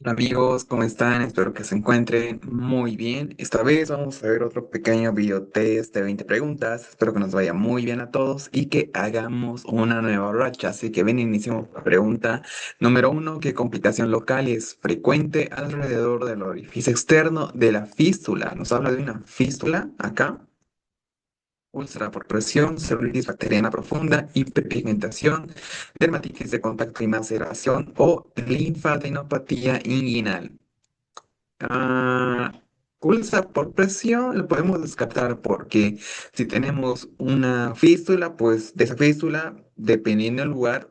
Amigos, ¿cómo están? Espero que se encuentren muy bien. Esta vez vamos a ver otro pequeño video test de 20 preguntas. Espero que nos vaya muy bien a todos y que hagamos una nueva racha. Así que ven, iniciamos la pregunta número uno. ¿Qué complicación local es frecuente alrededor del orificio externo de la fístula? Nos habla de una fístula acá. Úlcera por presión, celulitis bacteriana profunda, hiperpigmentación, dermatitis de contacto y maceración o linfadenopatía inguinal. Ah, Pulsa por presión lo podemos descartar porque si tenemos una fístula, pues de esa fístula, dependiendo del lugar,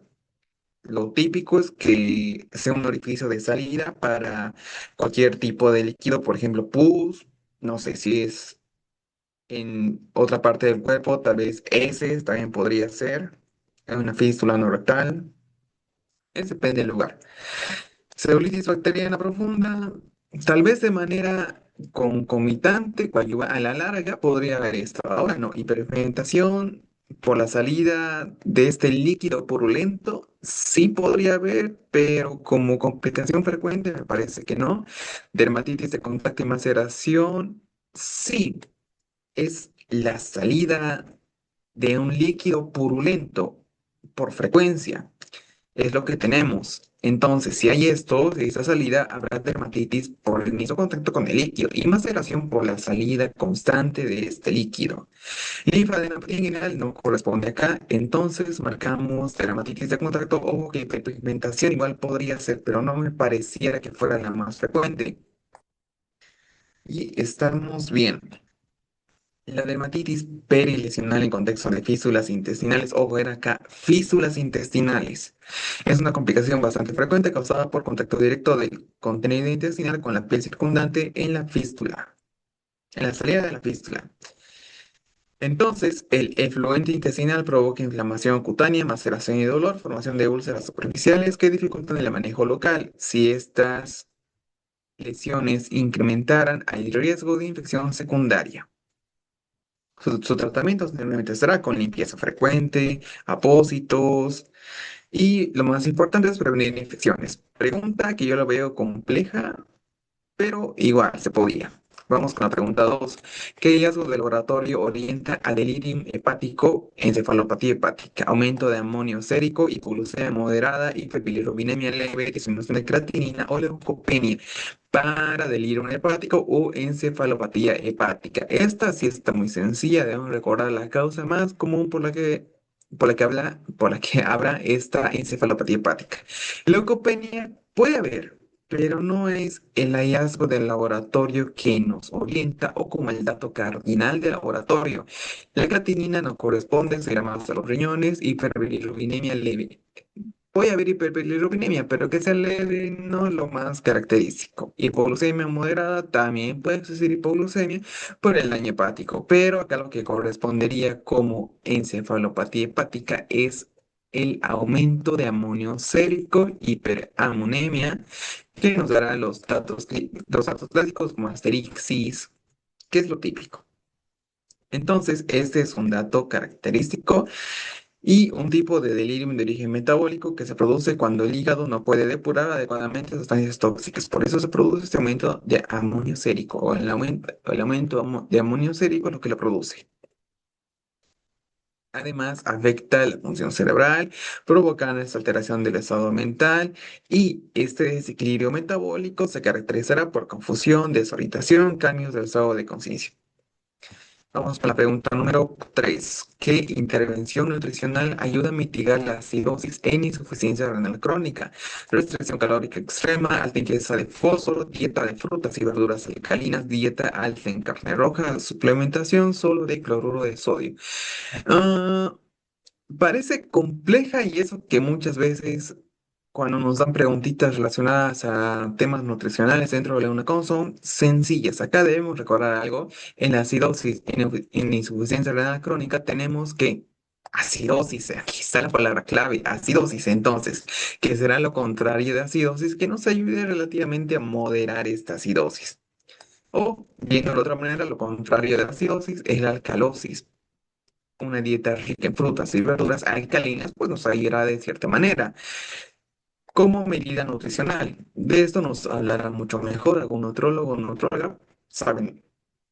lo típico es que sea un orificio de salida para cualquier tipo de líquido, por ejemplo, pus, no sé si es en otra parte del cuerpo, tal vez heces también podría ser, una fístula no rectal, eso depende del lugar. Celulitis bacteriana profunda, tal vez de manera concomitante, a la larga podría haber esto. Ahora no, hiperpigmentación por la salida de este líquido purulento, sí podría haber, pero como complicación frecuente me parece que no. Dermatitis de contacto y maceración, sí, es la salida de un líquido purulento por frecuencia. Es lo que tenemos. Entonces, si hay esto, de esa salida, habrá dermatitis por el mismo contacto con el líquido y maceración por la salida constante de este líquido. Linfadenopatía inguinal no corresponde acá, entonces marcamos dermatitis de contacto o que hiperpigmentación igual podría ser, pero no me pareciera que fuera la más frecuente. Y estamos bien. La dermatitis perilesional en contexto de físulas intestinales o ver acá, físulas intestinales. Es una complicación bastante frecuente causada por contacto directo del contenido intestinal con la piel circundante en la fístula, en la salida de la fístula. Entonces, el efluente intestinal provoca inflamación cutánea, maceración y dolor, formación de úlceras superficiales que dificultan el manejo local. Si estas lesiones incrementaran, hay riesgo de infección secundaria. Su tratamiento generalmente será con limpieza frecuente, apósitos y lo más importante es prevenir infecciones. Pregunta que yo la veo compleja, pero igual se podía. Vamos con la pregunta 2. ¿Qué hallazgo del laboratorio orienta a delirium hepático, encefalopatía hepática, aumento de amonio sérico, hipoglucemia moderada, hiperbilirubinemia leve, disminución de creatinina o leucopenia para delirium hepático o encefalopatía hepática? Esta sí está muy sencilla, debemos recordar la causa más común por la que habrá esta encefalopatía hepática. Leucopenia puede haber, pero no es el hallazgo del laboratorio que nos orienta o como el dato cardinal del laboratorio. La creatinina no corresponde, será más a los riñones, hiperbilirubinemia leve. Puede haber hiperbilirubinemia, pero que sea leve no es lo más característico. Hipoglucemia moderada, también puede existir hipoglucemia por el daño hepático, pero acá lo que correspondería como encefalopatía hepática es el aumento de amonio sérico, hiperamonemia, que nos dará los datos clásicos como asterixis, que es lo típico. Entonces, este es un dato característico y un tipo de delirium de origen metabólico que se produce cuando el hígado no puede depurar adecuadamente sustancias tóxicas. Por eso se produce este aumento de amonio sérico o el aumento de amonio sérico es lo que lo produce. Además, afecta la función cerebral, provocando esta alteración del estado mental y este desequilibrio metabólico se caracterizará por confusión, desorientación, cambios del estado de conciencia. Vamos con la pregunta número 3. ¿Qué intervención nutricional ayuda a mitigar la acidosis en insuficiencia renal crónica? Restricción calórica extrema, alta ingesta de fósforo, dieta de frutas y verduras alcalinas, dieta alta en carne roja, suplementación solo de cloruro de sodio. Ah, Parece compleja y eso que muchas veces cuando nos dan preguntitas relacionadas a temas nutricionales dentro de una son sencillas. Acá debemos recordar algo. En la acidosis, en insuficiencia renal crónica tenemos que acidosis, aquí está la palabra clave, acidosis. Entonces, ¿qué será lo contrario de acidosis? Que nos ayude relativamente a moderar esta acidosis. O, viendo de otra manera, lo contrario de acidosis es la alcalosis. Una dieta rica en frutas y verduras alcalinas, pues nos ayudará de cierta manera. como medida nutricional. De esto nos hablará mucho mejor algún nutrólogo o nutróloga. Saben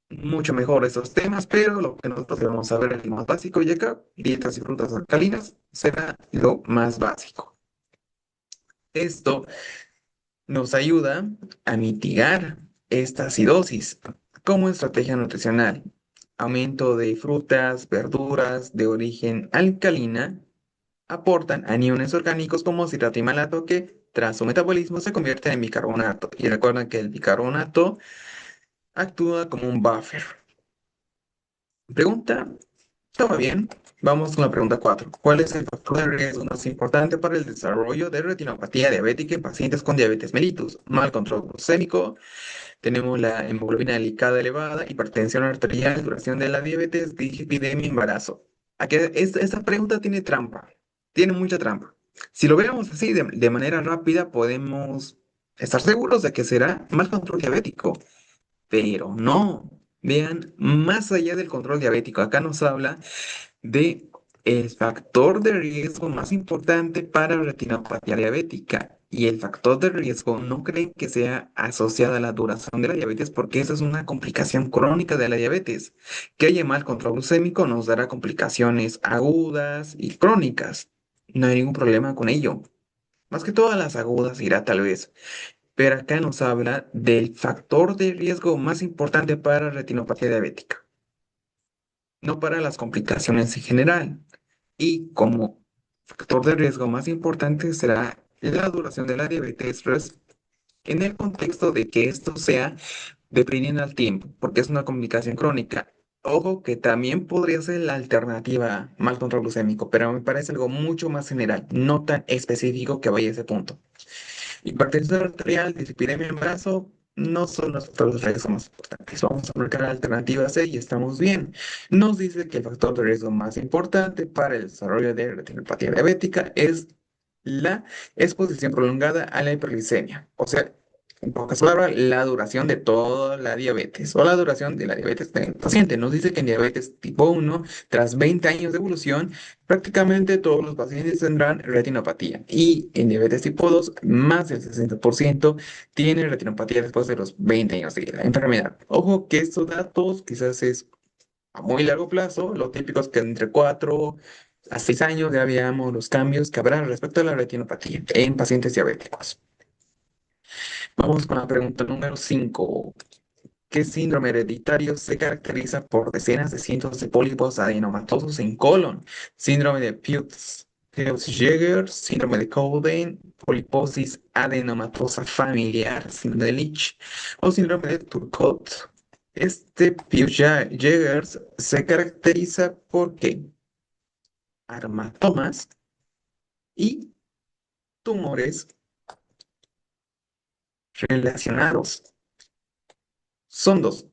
mucho mejor esos temas, pero lo que nosotros vamos a ver es lo más básico y acá, dietas y frutas alcalinas será lo más básico. Esto nos ayuda a mitigar esta acidosis como estrategia nutricional. Aumento de frutas, verduras de origen alcalina aportan aniones orgánicos como citrato y malato que tras su metabolismo se convierten en bicarbonato. Y recuerden que el bicarbonato actúa como un buffer. Pregunta, ¿todo bien? Vamos con la pregunta 4. ¿Cuál es el factor de riesgo más importante para el desarrollo de retinopatía diabética en pacientes con diabetes mellitus? Mal control glucémico, tenemos la hemoglobina glicada elevada, hipertensión arterial, duración de la diabetes, dislipidemia, embarazo. Aquí esta pregunta tiene trampa, tiene mucha trampa. Si lo vemos así de manera rápida, podemos estar seguros de que será mal control diabético, pero no. Vean, más allá del control diabético, acá nos habla de el factor de riesgo más importante para retinopatía diabética. Y el factor de riesgo no creen que sea asociado a la duración de la diabetes porque esa es una complicación crónica de la diabetes. Que haya mal control glucémico nos dará complicaciones agudas y crónicas. No hay ningún problema con ello. Más que todas las agudas irá tal vez. Pero acá nos habla del factor de riesgo más importante para retinopatía diabética, no para las complicaciones en general. Y como factor de riesgo más importante será la duración de la diabetes en el contexto de que esto sea dependiendo al tiempo, porque es una complicación crónica. Ojo que también podría ser la alternativa a mal control glucémico, pero me parece algo mucho más general, no tan específico que vaya a ese punto. Hipertensión arterial, dislipidemia, embarazo, no son los factores de riesgo más importantes. Vamos a marcar la alternativa C y estamos bien. Nos dice que el factor de riesgo más importante para el desarrollo de retinopatía diabética es la exposición prolongada a la hiperglicemia. O sea, en pocas palabras, la duración de toda la diabetes o la duración de la diabetes del paciente. Nos dice que en diabetes tipo 1, tras 20 años de evolución, prácticamente todos los pacientes tendrán retinopatía. Y en diabetes tipo 2, más del 60% tienen retinopatía después de los 20 años de la enfermedad. Ojo que estos datos quizás es a muy largo plazo, lo típico es que entre 4 a 6 años ya veamos los cambios que habrá respecto a la retinopatía en pacientes diabéticos. Vamos con la pregunta número 5. ¿Qué síndrome hereditario se caracteriza por decenas de cientos de pólipos adenomatosos en colon? Síndrome de Peutz-Jeghers, síndrome de Cowden, poliposis adenomatosa familiar, síndrome de Leach o síndrome de Turcotte. Este Peutz-Jeghers se caracteriza por ¿qué? Armatomas y tumores relacionados. Son dos.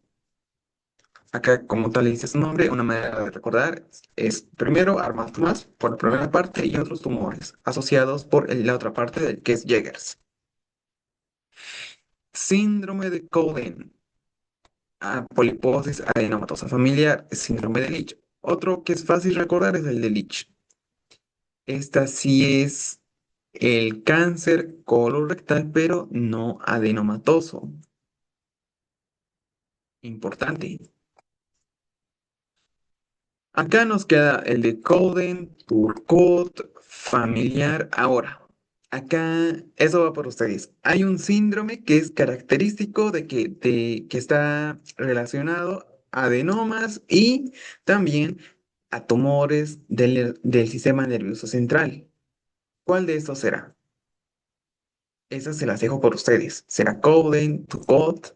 Acá, como tal, dice su nombre, una manera de recordar es primero armatomas por la primera parte y otros tumores asociados por la otra parte del que es Jeghers. Síndrome de Cohen, poliposis adenomatosa familiar, síndrome de Leach. Otro que es fácil recordar es el de Leach. Esta sí es el cáncer colorectal, pero no adenomatoso. Importante. Acá nos queda el de Coden, Turcot, familiar. Ahora, acá eso va por ustedes. Hay un síndrome que es característico que está relacionado a adenomas y también a tumores del sistema nervioso central. ¿Cuál de estos será? Esas se las dejo por ustedes. ¿Será Coden, Turcot?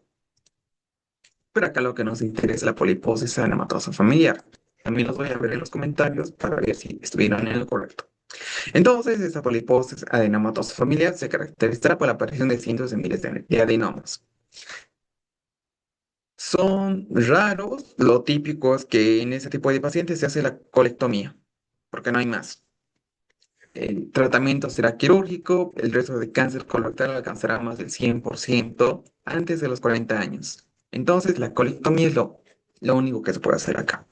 Pero acá lo que nos interesa es la poliposis adenomatosa familiar. También los voy a ver en los comentarios para ver si estuvieron en lo correcto. Entonces, esta poliposis adenomatosa familiar se caracterizará por la aparición de cientos de miles de adenomas. Son raros, lo típico es que en ese tipo de pacientes se hace la colectomía, porque no hay más. El tratamiento será quirúrgico, el riesgo de cáncer colorectal alcanzará más del 100% antes de los 40 años. Entonces, la colectomía es lo único que se puede hacer acá.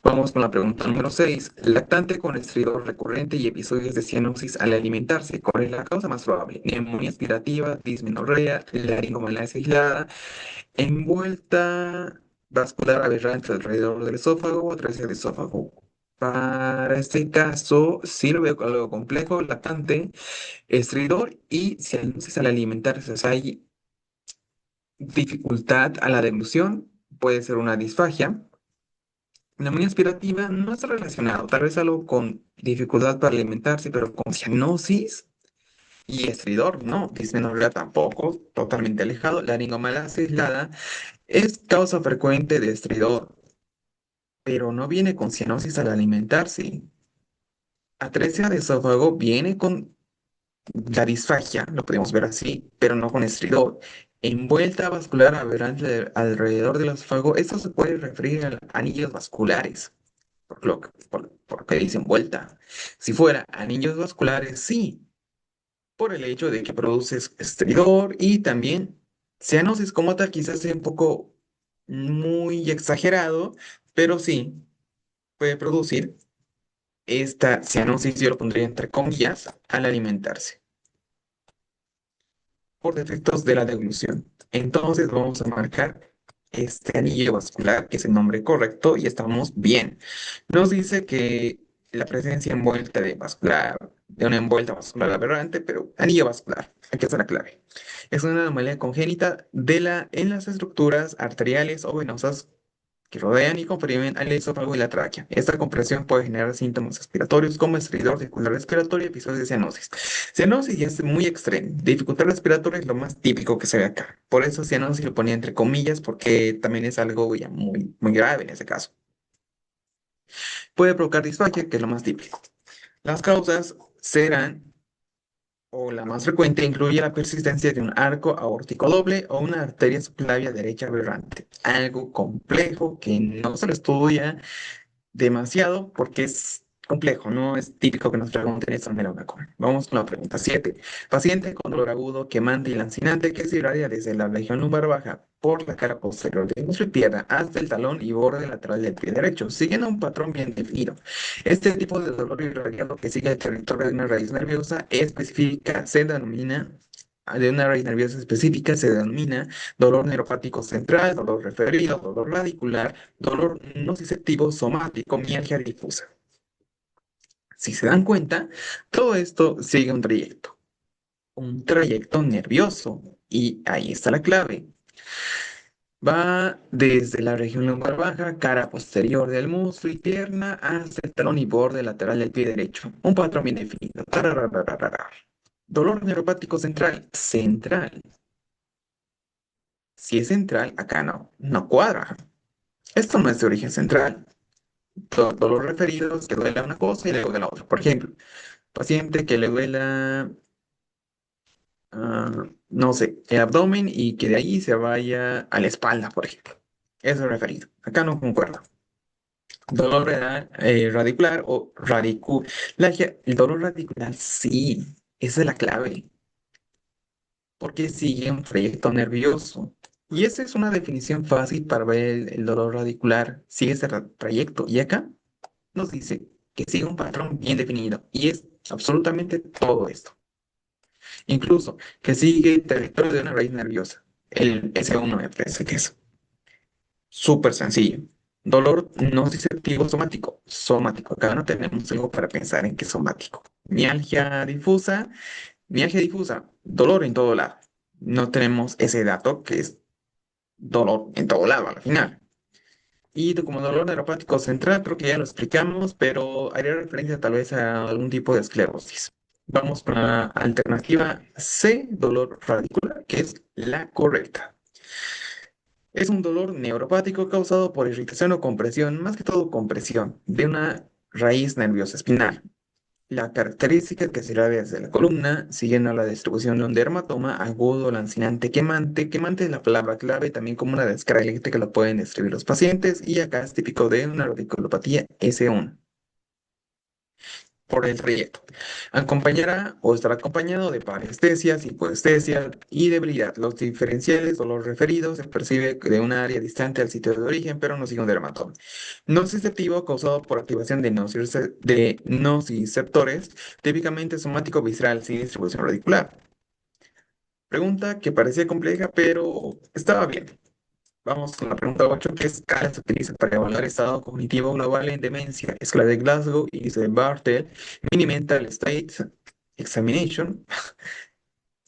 Vamos con la pregunta número 6. Lactante con estridor recurrente y episodios de cianosis al alimentarse. ¿Cuál es la causa más probable? Neumonía aspirativa, dismenorrea, laringomalacia aislada, envuelta vascular aberrante alrededor del esófago o atresia del esófago. Para este caso, sirve algo complejo, lactante, estridor y cianosis al alimentarse. O sea, hay dificultad a la deglución, puede ser una disfagia. Neumonía aspirativa no está relacionado, tal vez algo con dificultad para alimentarse, pero con cianosis y estridor, no, dismenorrea tampoco, totalmente alejado. Laringomalacia aislada es causa frecuente de estridor, pero no viene con cianosis al alimentarse. Atresia de esófago viene con la disfagia, lo podemos ver así, pero no con estridor. Envuelta vascular aberrante alrededor del esófago, esto se puede referir a anillos vasculares. Por qué dicen vuelta. Si fuera anillos vasculares, sí, por el hecho de que produces estridor y también cianosis como tal, quizás sea un poco muy exagerado, pero sí puede producir esta cianosis, yo lo pondría entre comillas, al alimentarse por defectos de la deglución. Entonces vamos a marcar este anillo vascular, que es el nombre correcto, y estamos bien. Nos dice que la presencia envuelta de una envuelta vascular aberrante, pero anillo vascular, aquí está la clave. Es una anomalía congénita en las estructuras arteriales o venosas que rodean y comprimen al esófago y la tráquea. Esta compresión puede generar síntomas respiratorios como estridor, dificultad respiratoria y episodios de cianosis. Cianosis ya es muy extremo. Dificultad respiratoria es lo más típico que se ve acá. Por eso cianosis lo ponía entre comillas porque también es algo ya muy, muy grave en ese caso. Puede provocar disfagia, que es lo más típico. Las causas serán, o la más frecuente, incluye la persistencia de un arco aórtico doble o una arteria subclavia derecha aberrante. Algo complejo que no se lo estudia demasiado porque es complejo, no es típico que nos pregunten esto en el Eurocom. Vamos con la pregunta 7. Paciente con dolor agudo, quemante y lancinante que se irradia desde la región lumbar baja por la cara posterior de nuestra pierna hasta el talón y borde lateral del pie derecho, siguiendo un patrón bien definido. Este tipo de dolor irradiado que sigue el territorio de una raíz nerviosa específica se denomina de una raíz nerviosa específica se denomina dolor neuropático central, dolor referido, dolor radicular, dolor nociceptivo somático, mialgia difusa. Si se dan cuenta, todo esto sigue un trayecto nervioso. Y ahí está la clave. Va desde la región lumbar baja, cara posterior del muslo y pierna, hasta el talón y borde lateral del pie derecho. Un patrón bien definido. Tararararara. Dolor neuropático central. Central. Si es central, acá no cuadra. Esto no es de origen central. Dolor referido es que duela una cosa y luego de la otra. Por ejemplo, paciente que le duela, no sé, el abdomen y que de ahí se vaya a la espalda, por ejemplo. Eso es referido. Acá no concuerdo. Dolor radicular o radiculalgia. El dolor radicular, sí, esa es la clave, porque sigue un trayecto nervioso. Y esa es una definición fácil para ver el dolor radicular. Sigue ese trayecto. Y acá nos dice que sigue un patrón bien definido y es absolutamente todo esto. Incluso que sigue el territorio de una raíz nerviosa. El S1 me parece que es súper sencillo. Dolor no disceptivo somático. Somático. Acá no tenemos algo para pensar en qué es somático. Mialgia difusa. Mialgia difusa. Dolor en todo lado. No tenemos ese dato que es dolor en todo lado al final. Y como dolor neuropático central, creo que ya lo explicamos, pero haría referencia tal vez a algún tipo de esclerosis. Vamos con la alternativa C, dolor radicular, que es la correcta. Es un dolor neuropático causado por irritación o compresión, más que todo compresión, de una raíz nerviosa espinal. La característica que se irradia desde la columna, siguiendo la distribución de un dermatoma agudo, lancinante, quemante. Quemante es la palabra clave, también como una descarga eléctrica lo pueden describir los pacientes, y acá es típico de una radiculopatía S1. por el trayecto. Acompañará o estará acompañado de parestesias, hipoestesias y debilidad. Los diferenciales o los referidos se percibe de un área distante al sitio de origen, pero no sigue un dermatoma. Nociceptivo causado por activación de nociceptores, típicamente somático visceral sin distribución radicular. Pregunta que parecía compleja, pero estaba bien. Vamos con la pregunta 8. ¿Qué escala se utiliza para evaluar estado cognitivo global en demencia? Escala de Glasgow, índice de Bartel, Mini Mental State Examination,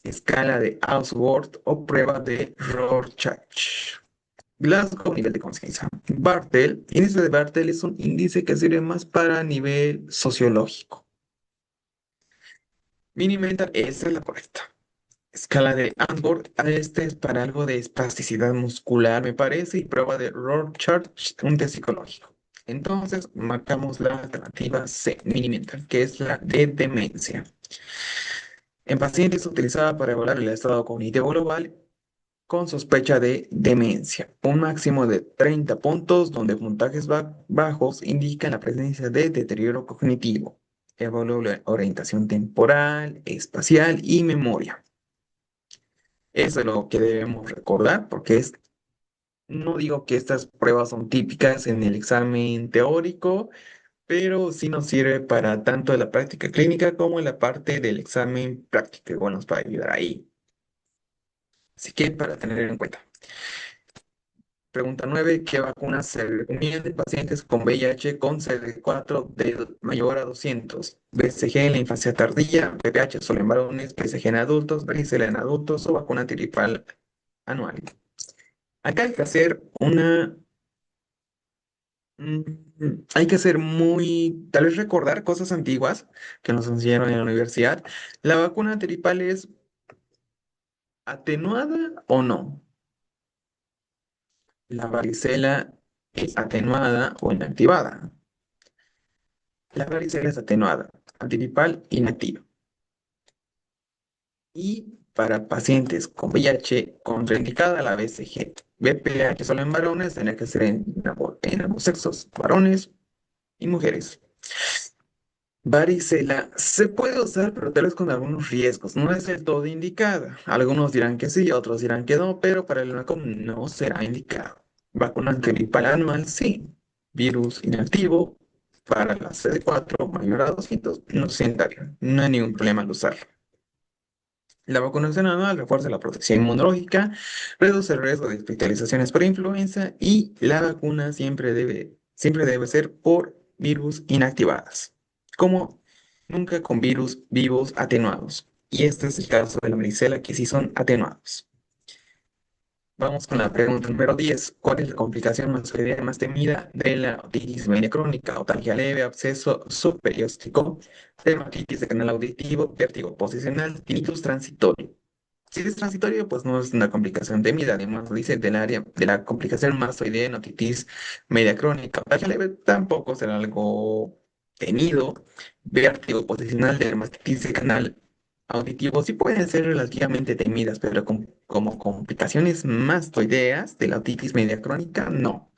escala de Ausworth o prueba de Rorschach. Glasgow, nivel de conciencia. Bartel, índice de Bartel es un índice que sirve más para nivel sociológico. Mini Mental, esa es la correcta. Escala de Antworth, este es para algo de espasticidad muscular, me parece, y prueba de Rorschach, un test psicológico. Entonces, marcamos la alternativa C, mini-mental, que es la de demencia. En pacientes utilizada para evaluar el estado cognitivo global con sospecha de demencia. Un máximo de 30 puntos, donde puntajes bajos indican la presencia de deterioro cognitivo. Evalúa la orientación temporal, espacial y memoria. Eso es lo que debemos recordar, porque no digo que estas pruebas son típicas en el examen teórico, pero sí nos sirve para tanto en la práctica clínica como en la parte del examen práctico, y bueno, nos va a ayudar ahí. Así que para tener en cuenta. Pregunta 9. ¿Qué vacunas se recomienda en pacientes con VIH con CD4 de mayor a 200? BCG en la infancia tardía, VPH solo en varones, BCG en adultos, varicela en adultos o vacuna antirgripal anual. Acá hay que hacer hay que hacer tal vez recordar cosas antiguas que nos enseñaron en la universidad. ¿La vacuna antigripal es atenuada o no? ¿La varicela es atenuada o inactivada? La varicela es atenuada, antigripal inactiva. Y para pacientes con VIH contraindicada la BCG. VPH solo en varones, tenía que ser en ambos sexos, varones y mujeres. Varicela se puede usar, pero tal vez con algunos riesgos. No es del todo indicada. Algunos dirán que sí, otros dirán que no, pero para el NACOM no será indicado. Vacuna antigripal anual, sí. Virus inactivo para la CD4 mayor a 200, no es sanitario. No hay ningún problema al usarlo. La vacunación anual refuerza la protección inmunológica, reduce el riesgo de hospitalizaciones por influenza y la vacuna siempre debe ser por virus inactivadas, como nunca con virus vivos atenuados. Y este es el caso de la varicela, que sí son atenuados. Vamos con la pregunta número 10. ¿Cuál es la complicación más severa y más temida de la otitis media crónica? Otalgia leve, absceso subperióstico, dermatitis de canal auditivo, vértigo posicional, tinnitus transitorio. Si es transitorio, pues no es una complicación temida. Además, dice del área de la complicación mastoidea en otitis media crónica. Otalgia leve tampoco será algo temido. Vértigo posicional, dermatitis de canal auditivo sí pueden ser relativamente temidas, pero como complicaciones mastoideas de la otitis media crónica, no.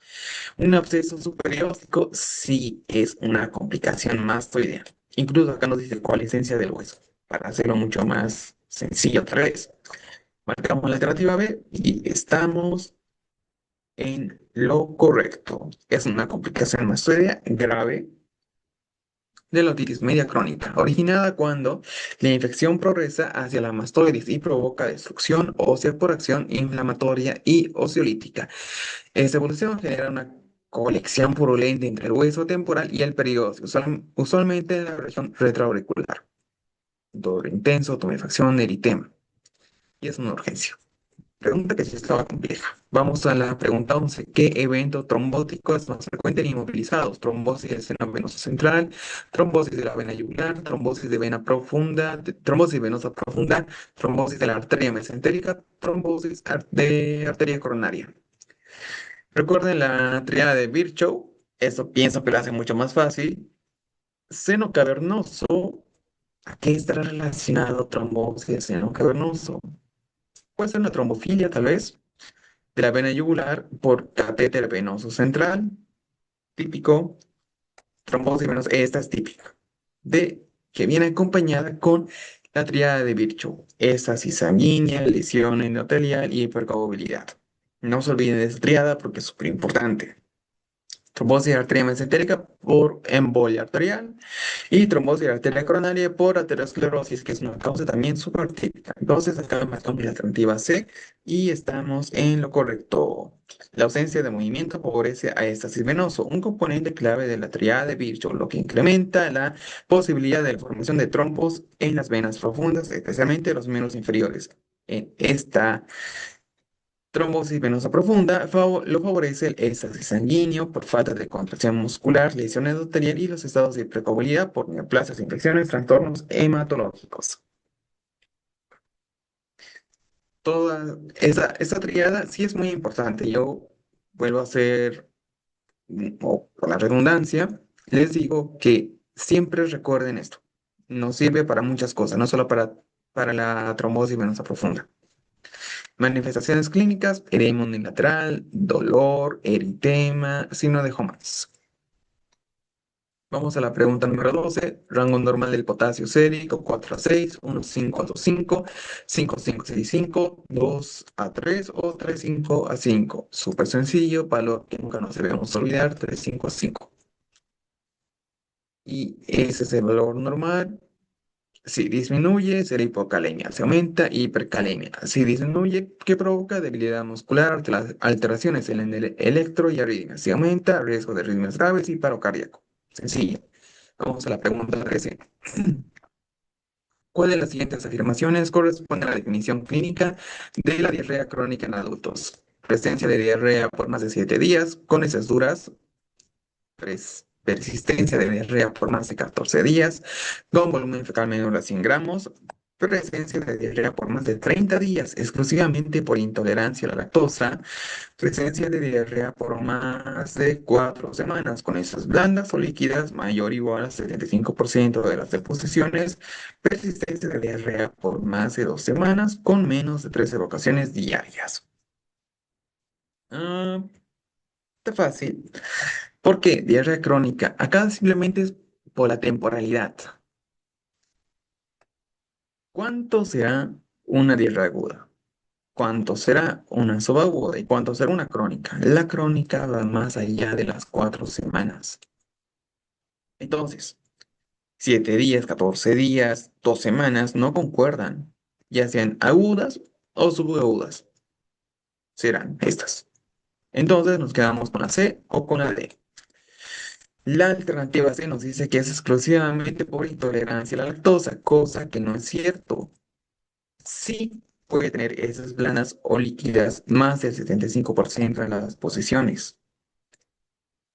Un absceso superióstico sí es una complicación mastoidea. Incluso acá nos dice coalescencia del hueso, para hacerlo mucho más sencillo otra vez. Marcamos la alternativa B y estamos en lo correcto. Es una complicación mastoidea grave de la otitis media crónica, originada cuando la infección progresa hacia la mastoides y provoca destrucción ósea por acción inflamatoria y osteolítica. Esta evolución genera una colección purulenta entre el hueso temporal y el periósteo, usualmente en la región retroauricular. Dolor intenso, tumefacción, eritema. Y es una urgencia. Pregunta que sí estaba compleja. Vamos a la pregunta 11. ¿Qué evento trombótico es más frecuente en inmovilizados? Trombosis del seno venoso central, trombosis de la vena yugular, trombosis de vena profunda, trombosis venosa profunda, trombosis de la arteria mesentérica, trombosis de arteria coronaria. Recuerden la triada de Virchow. Eso pienso que lo hace mucho más fácil. Seno cavernoso. ¿A qué estará relacionado trombosis de seno cavernoso? Puede ser una trombofilia, tal vez, de la vena yugular por catéter venoso central, típico, trombosis venosa, esta es típica. que viene acompañada con la tríada de Virchow, éstasis sanguínea, lesión endotelial y hipercoagulabilidad. No se olviden de esa triada porque es súper importante. Trombosis arteria mesentérica por embolia arterial y trombosis arteria coronaria por aterosclerosis, que es una causa también súper típica. Entonces, acá marcamos la alternativa C y estamos en lo correcto. La ausencia de movimiento favorece a éstasis venoso, un componente clave de la triada de Virchow, lo que incrementa la posibilidad de la formación de trombos en las venas profundas, especialmente los menos inferiores. En esta trombosis venosa profunda lo favorece el éxtasis sanguíneo por falta de contracción muscular, lesión endotelial y los estados de hipercoagulabilidad por neoplasias, infecciones, trastornos hematológicos. Toda esa triada sí es muy importante. Yo vuelvo a hacer, o por la redundancia, les digo que siempre recuerden esto. Nos sirve para muchas cosas, no solo para la trombosis venosa profunda. Manifestaciones clínicas: edema unilateral, dolor, eritema, signo de Homans. Vamos a la pregunta número 12. Rango normal del potasio sérico: 4 a 6, 1, 5 a 2, 5, 5, 5, 6, 5, 2 a 3 o 3, 5 a 5. Súper sencillo, valor que nunca nos debemos olvidar: 3, 5 a 5. Y ese es el valor normal. Si disminuye, será hipocalemia. Si aumenta, hipercalemia. Si disminuye, ¿qué provoca? Debilidad muscular, alteraciones en el electro y arritmias. Si aumenta, riesgo de arritmias graves y paro cardíaco. Sencillo. Vamos a la pregunta 13. ¿Cuál de las siguientes afirmaciones corresponde a la definición clínica de la diarrea crónica en adultos? Presencia de diarrea por más de 7 días, con heces duras, persistencia de diarrea por más de 14 días, con volumen fecal menor a 100 gramos, presencia de diarrea por más de 30 días, exclusivamente por intolerancia a la lactosa, presencia de diarrea por más de 4 semanas, con heces blandas o líquidas mayor o igual al 75% de las deposiciones, persistencia de diarrea por más de 2 semanas, con menos de 3 evacuaciones diarias. Ah, está fácil. ¿Por qué? Diarrea crónica. Acá simplemente es por la temporalidad. ¿Cuánto será una diarrea aguda? ¿Cuánto será una subaguda? ¿Y cuánto será una crónica? La crónica va más allá de las 4 semanas. Entonces, 7 días, 14 días, 2 semanas no concuerdan, ya sean agudas o subagudas. Serán estas. Entonces nos quedamos con la C o con la D. La alternativa C nos dice que es exclusivamente por intolerancia a la lactosa, cosa que no es cierto. Sí puede tener heces blandas o líquidas más del 75% de las posiciones.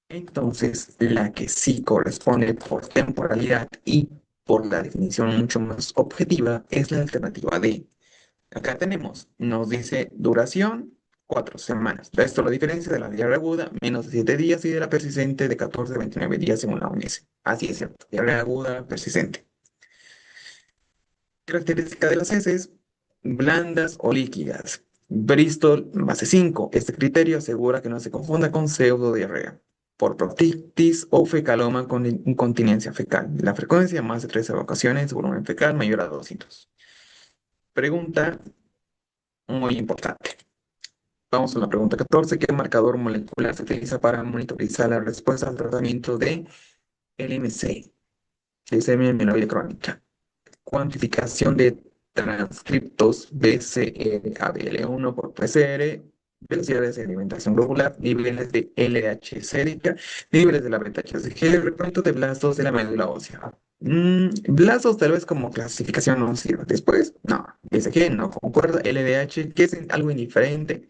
Entonces, la que sí corresponde por temporalidad y por la definición mucho más objetiva es la alternativa D. Acá tenemos, nos dice duración, 4 semanas. Esto lo diferencia de la diarrea aguda, menos de 7 días, y de la persistente de 14 a 29 días según la OMS. Así es cierto, diarrea aguda persistente. Característica de las heces: blandas o líquidas. Bristol base 5. Este criterio asegura que no se confunda con pseudodiarrea por proctitis o fecaloma con incontinencia fecal. La frecuencia: más de 3 evacuaciones, volumen fecal mayor a 200. Pregunta muy importante. Vamos a la pregunta 14. ¿Qué marcador molecular se utiliza para monitorizar la respuesta al tratamiento de LMC, leucemia mieloide crónica? Cuantificación de transcriptos BCR-ABL1 por PCR, velocidad de sedimentación globular, niveles de LDH sérica, niveles de la beta-HCG, recuento de blastos de la médula ósea. Blastos tal vez como clasificación no sirve. Después, no. BCG no concuerda. LDH, que es algo indiferente.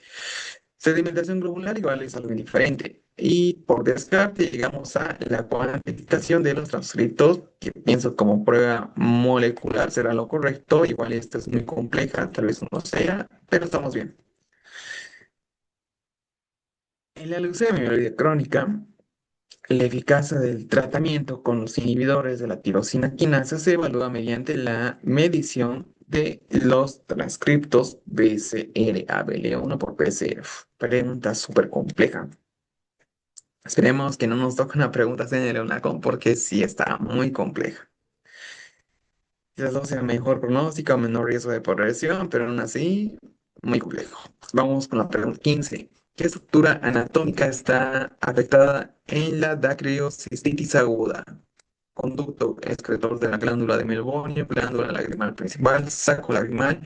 Sedimentación globular igual es algo indiferente. Y por descarte llegamos a la cuantificación de los transcriptos, que pienso como prueba molecular será lo correcto. Igual esta es muy compleja, tal vez no sea, pero estamos bien. En la leucemia mieloide crónica, la eficacia del tratamiento con los inhibidores de la tirosina quinasa se evalúa mediante la medición de los transcriptos BCR-ABL1 por PCR. Pregunta súper compleja. Esperemos que no nos toque una pregunta en el EUNACOM porque sí está muy compleja. Quizás no sea mejor pronóstico o menor riesgo de progresión, pero aún así, muy complejo. Vamos con la pregunta 15. ¿Qué estructura anatómica está afectada en la dacriocistitis aguda? Conducto excretor de la glándula de Melbourne, glándula lagrimal principal, saco lagrimal,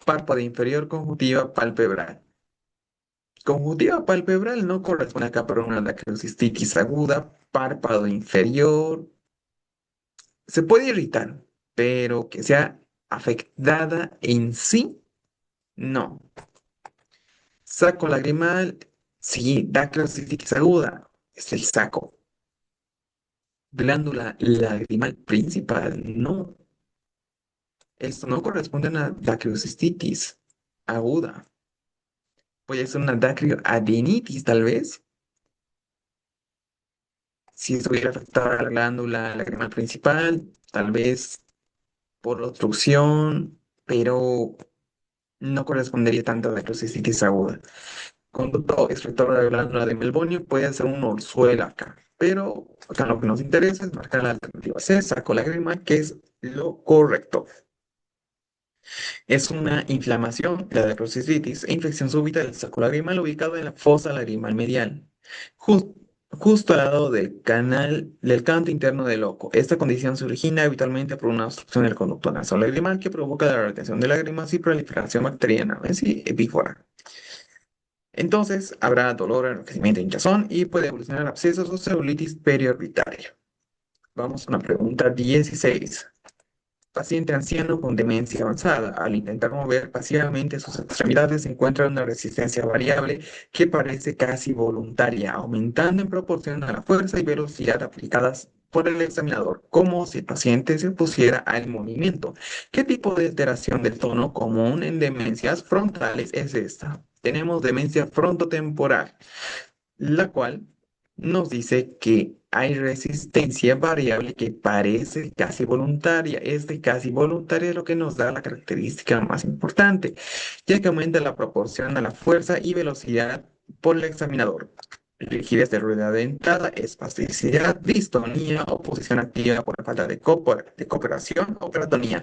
párpado inferior, conjuntiva palpebral. Conjuntiva palpebral no corresponde acá para una dacriocistitis aguda, párpado inferior. Se puede irritar, pero que sea afectada en sí, no. Saco lagrimal, sí, dacriocistitis aguda, es el saco. Glándula lagrimal principal, no. Esto no corresponde a una dacriocistitis aguda. Puede ser una dacrioadenitis, tal vez, si estuviera afectada la glándula lagrimal principal, tal vez por obstrucción, pero no correspondería tanto a dacriocistitis aguda. Conducto excretor de la glándula de Melbourne puede ser un orzuelo acá, pero acá lo que nos interesa es marcar la alternativa C, saco lágrima, que es lo correcto. Es una inflamación, la necrocisitis e infección súbita del saco lagrimal ubicado en la fosa lagrimal medial, jus- justo al lado del canal del canto interno del ojo. Esta condición se origina habitualmente por una obstrucción del conducto nasolagrimal que provoca la retención de lágrimas y proliferación bacteriana, es decir, epífora. Entonces, habrá dolor, enrojecimiento, hinchazón y puede evolucionar a abscesos o celulitis periorbitaria. Vamos a una pregunta 16. Paciente anciano con demencia avanzada. Al intentar mover pasivamente sus extremidades, se encuentra una resistencia variable que parece casi voluntaria, aumentando en proporción a la fuerza y velocidad aplicadas por el examinador, como si el paciente se opusiera al movimiento. ¿Qué tipo de alteración del tono común en demencias frontales es esta? Tenemos demencia frontotemporal, la cual nos dice que hay resistencia variable que parece casi voluntaria. Este casi voluntaria es lo que nos da la característica más importante, ya que aumenta la proporción a la fuerza y velocidad por el examinador. Rigidez de rueda dentada, espasticidad, distonía, oposición activa por la falta de cooperación o platonía.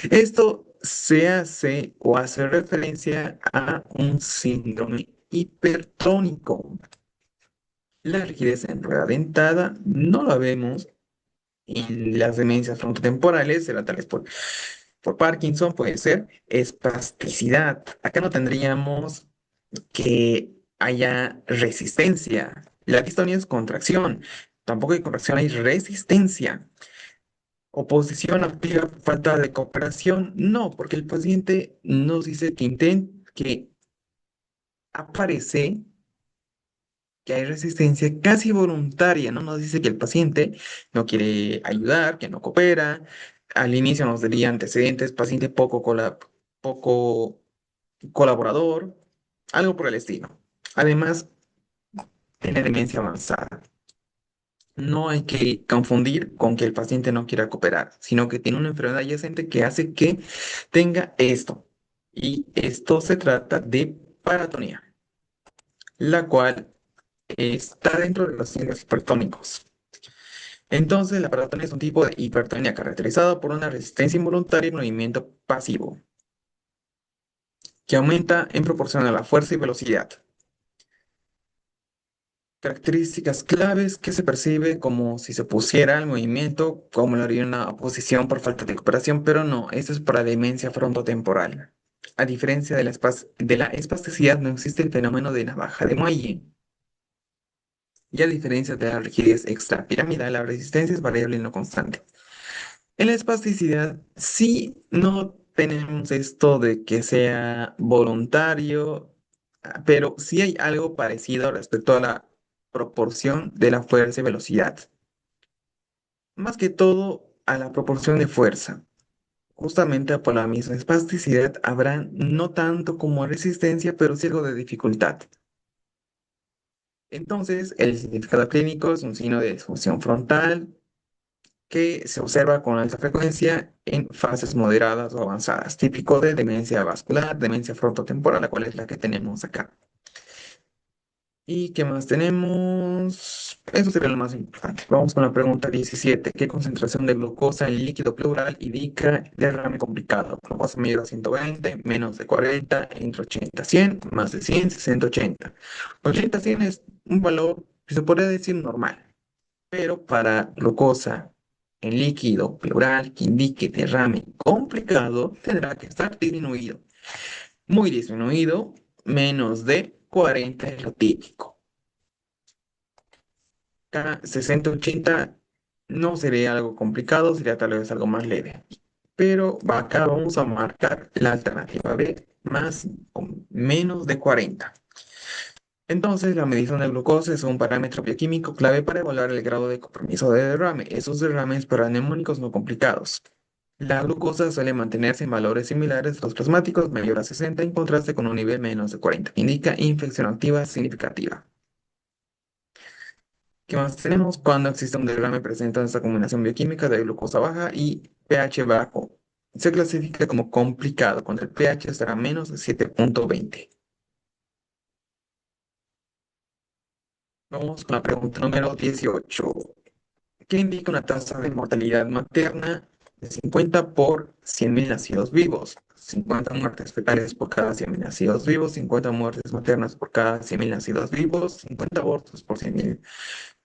Esto se hace o hace referencia a un síndrome hipertónico. La rigidez en rueda dentada no la vemos en las demencias frontotemporales, cerebrales por Parkinson, puede ser espasticidad. Acá no tendríamos que haya resistencia. La distonía es contracción. Tampoco hay contracción, hay resistencia. Oposición activa, falta de cooperación. No, porque el paciente nos dice que aparece que hay resistencia casi voluntaria, ¿no? Nos dice que el paciente no quiere ayudar, que no coopera. Al inicio nos daría antecedentes, paciente poco colaborador, algo por el estilo. Además, tiene demencia avanzada. No hay que confundir con que el paciente no quiera cooperar, sino que tiene una enfermedad adyacente que hace que tenga esto. Y esto se trata de paratonía, la cual está dentro de los signos hipertónicos. Entonces, la paratonía es un tipo de hipertonía caracterizado por una resistencia involuntaria y movimiento pasivo, que aumenta en proporción a la fuerza y velocidad. Características claves que se percibe como si se pusiera al movimiento, como lo haría una oposición por falta de cooperación, pero no, esto es para demencia frontotemporal. A diferencia de de la espasticidad, no existe el fenómeno de navaja de muelle. Y a diferencia de la rigidez extrapiramidal, la resistencia es variable y no constante. En la espasticidad, sí no tenemos esto de que sea voluntario, pero sí hay algo parecido respecto a la proporción de la fuerza y velocidad. Más que todo a la proporción de fuerza. Justamente por la misma espasticidad habrá no tanto como resistencia, pero sí algo de dificultad. Entonces, el significado clínico es un signo de disfunción frontal, que se observa con alta frecuencia en fases moderadas o avanzadas, típico de demencia vascular, demencia frontotemporal, la cual es la que tenemos acá. ¿Y qué más tenemos? Eso sería lo más importante. Vamos con la pregunta 17. ¿Qué concentración de glucosa en líquido pleural indica derrame complicado? Glucosa mayor a 120, menos de 40, entre 80 y 100, más de 100, 60, 80. 80 a 100 es un valor que se podría decir normal, pero para glucosa en líquido pleural que indique derrame complicado, tendrá que estar disminuido. Muy disminuido, menos de 40 es lo típico. Acá 60-80 no sería algo complicado, sería tal vez algo más leve. Pero acá vamos a marcar la alternativa B, más o menos de 40. Entonces, la medición de glucosa es un parámetro bioquímico clave para evaluar el grado de compromiso de derrame. Esos derrames para mnemónicos no complicados. La glucosa suele mantenerse en valores similares a los plasmáticos, mayor a 60, en contraste con un nivel menos de 40. Indica infección activa significativa. ¿Qué más tenemos? Cuando existe un derrame presenta esta combinación bioquímica de glucosa baja y pH bajo. Se clasifica como complicado cuando el pH estará menos de 7,20. Vamos con la pregunta número 18. ¿Qué indica una tasa de mortalidad materna de 50 por 100.000 nacidos vivos? 50 muertes fetales por cada 100.000 nacidos vivos, 50 muertes maternas por cada 100.000 nacidos vivos, 50 abortos por 100.000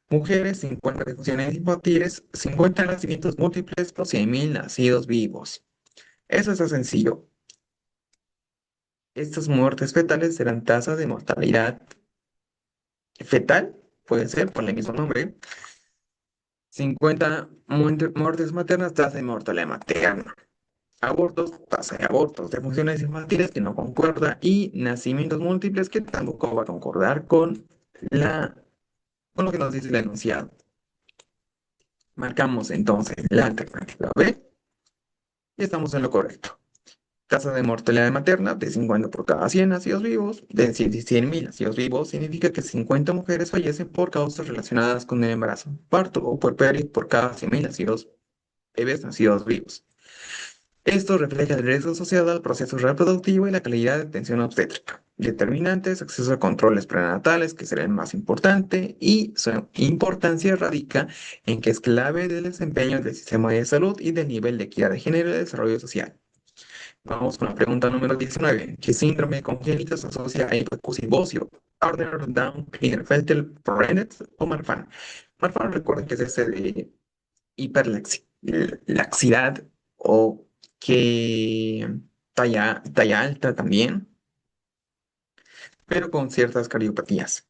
mujeres, 50 difusiones infantiles, 50 nacimientos múltiples por 100.000 nacidos vivos. Eso está sencillo. Estas muertes fetales serán tasas de mortalidad fetal, puede ser por el mismo nombre. 50 muertes maternas, tasa de mortalidad materna. Abortos, tasa de abortos, defunciones infantiles que no concuerda y nacimientos múltiples que tampoco va a concordar con lo que nos dice el enunciado. Marcamos entonces la alternativa B y estamos en lo correcto. Tasa de mortalidad materna de 50 por cada 100 nacidos vivos, de 100.000 nacidos vivos, significa que 50 mujeres fallecen por causas relacionadas con el embarazo, parto o puerperio por cada 100.000 bebés nacidos vivos. Esto refleja el riesgo asociado al proceso reproductivo y la calidad de atención obstétrica. Determinantes, acceso a controles prenatales, que será el más importante, y su importancia radica en que es clave del desempeño del sistema de salud y del nivel de equidad de género y de desarrollo social. Vamos con la pregunta número 19. ¿Qué síndrome congénito se asocia a hipoacusia y bocio? Gardner, Down, Klinefelter, Brennet o Marfan. Marfan, recuerden que es ese de hiperlaxidad o que talla alta también, pero con ciertas cardiopatías.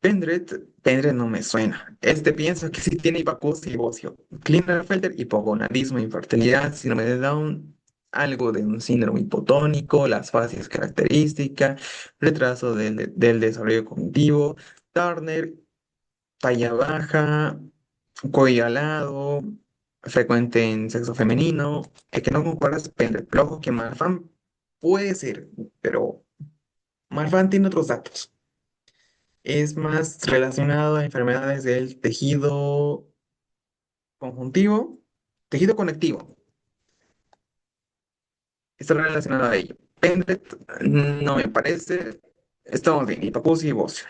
Pendred no me suena. Este pienso que sí tiene hipoacusia y bocio. Klinefelter, hipogonadismo, infertilidad, síndrome de Down, algo de un síndrome hipotónico, las fases características, retraso del desarrollo cognitivo. Turner, talla baja, cuello alado, frecuente en sexo femenino. El que no concuerda es Pendred. Pero ojo que Marfan puede ser, pero Marfan tiene otros datos. Es más relacionado a enfermedades del tejido conjuntivo, tejido conectivo. Está relacionado a ello. Pendred no me parece. Estamos bien, hipacusia y bocio.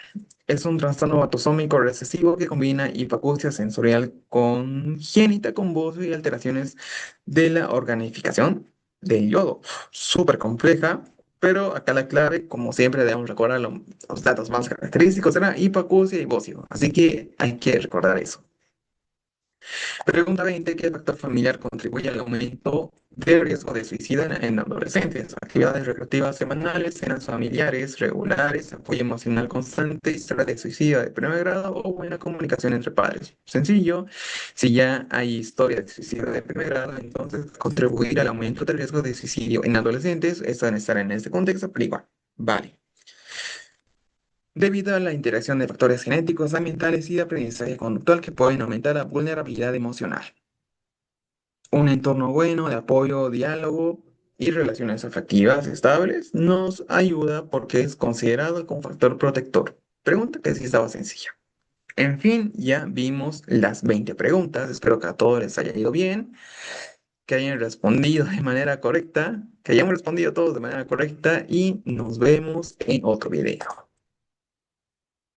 Es un trastorno autosómico recesivo que combina hipacusia sensorial congénita con bocio y alteraciones de la organificación del yodo. Súper compleja, pero acá la clave, como siempre, debemos recordar los datos más característicos, será hipacusia y bocio. Así que hay que recordar eso. Pregunta 20. ¿Qué factor familiar contribuye al aumento del riesgo de suicidio en adolescentes? Actividades recreativas semanales, cenas familiares regulares, apoyo emocional constante, historia de suicidio de primer grado o buena comunicación entre padres. Sencillo, si ya hay historia de suicidio de primer grado, entonces contribuir al aumento del riesgo de suicidio en adolescentes, eso debe estar en este contexto, pero igual, vale. Debido a la interacción de factores genéticos, ambientales y de aprendizaje conductual que pueden aumentar la vulnerabilidad emocional. Un entorno bueno de apoyo, diálogo y relaciones afectivas estables nos ayuda porque es considerado como factor protector. Pregunta que sí estaba sencilla. En fin, ya vimos las 20 preguntas. Espero que a todos les haya ido bien, que hayan respondido de manera correcta, que hayamos respondido todos de manera correcta y nos vemos en otro video.